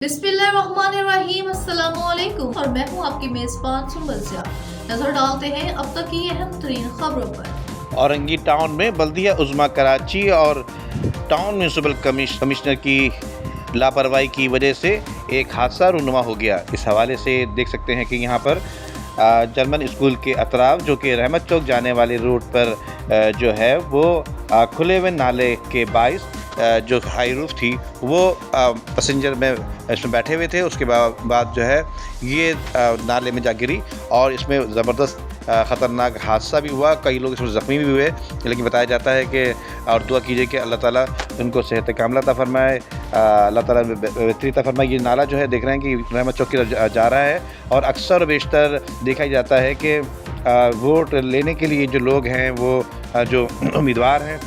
बिस्मिल्लाहिर्रहमानिर्रहीम अस्सलामुअलैकुम और मैं हूं आपकी मेजबान सुंबल सिया। नजर डालते हैं अब तक की अहम तरीन खबरों पर। औरंगी टाउन में बल्दिया उज़्मा कराची और टाउन म्यूनसिपल कमिश्नर की लापरवाही की वजह से एक हादसा रूनुमा हो गया। इस हवाले से देख सकते हैं कि यहाँ पर जर्मन स्कूल के अतराफ जो कि रहमत चौक जाने वाले रूट पर जो है वो खुले हुए नाले के बाइस जो हाई रूफ थी वो पैसेंजर में इसमें बैठे हुए थे। उसके बाद जो है ये नाले में जा गिरी और इसमें ज़बरदस्त ख़तरनाक हादसा भी हुआ। कई लोग इसमें ज़ख्मी भी हुए, लेकिन बताया जाता है कि और दुआ कीजिए कि अल्लाह ताला उनको सेहत कामिला अता फरमाए, अल्लाह ताला बेहतरी अता फरमाए। ये नाला जो है देख रहे हैं कि रहमत चौक की तरफ जा रहा है और अक्सर बेशतर देखा ही जाता है कि वोट लेने के लिए जो लोग हैं वो जो उम्मीदवार हैं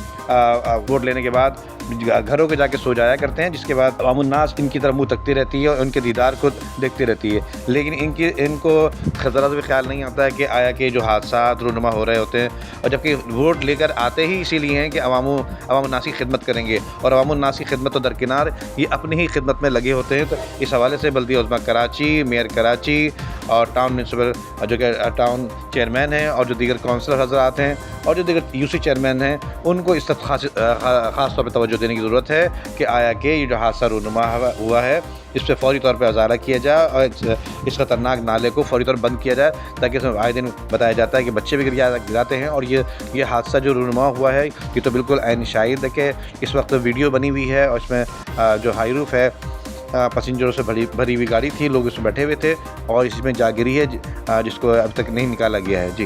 वोट लेने के बाद घरों के जाके सो जाया करते हैं, जिसके बाद अवामुन्नास इनकी तरफ मुँह तकती रहती है और उनके दीदार को देखती रहती है। लेकिन इनको ज़रा भी ख्याल नहीं आता है कि आया कि जो हादसा रूनुमा हो रहे होते हैं, और जबकि वोट लेकर आते ही इसीलिए हैं कि अवामुन्नास की खिदमत करेंगे और अवामुन्नास की खिदमत तो दरकिनार ये अपनी ही खिदमत में लगे होते हैं। तो इस हवाले से बल्दिया उज़्मा कराची, मेयर कराची और टाउन म्यूनसिपल जो कि टाउन चेयरमैन हैं और जो दीगर काउंसलर हज़रात हैं और जो दीगर यूसी चेयरमैन हैं, उनको इस तरफ ख़ास तौर पर तवज्जो देने की ज़रूरत है कि आया कि ये जो हादसा रूनुमा हुआ है इस पर फौरी तौर पर अजारा किया जाए और इस ख़तरनाक नाले को फौरी तौर पर बंद किया जाए, ताकि इसमें आए दिन बताया जाता है कि बच्चे भी गिराते हैं। और ये हादसा जो रूनुमा हुआ है ये तो बिल्कुल ऐन शाहिद है कि इस वक्त वीडियो बनी हुई है और इसमें जो हाई रूफ है पैसेंजरों से भरी हुई गाड़ी थी, लोग इसमें बैठे हुए थे और इसमें जा गिरी है जिसको अब तक नहीं निकाला गया है। जी।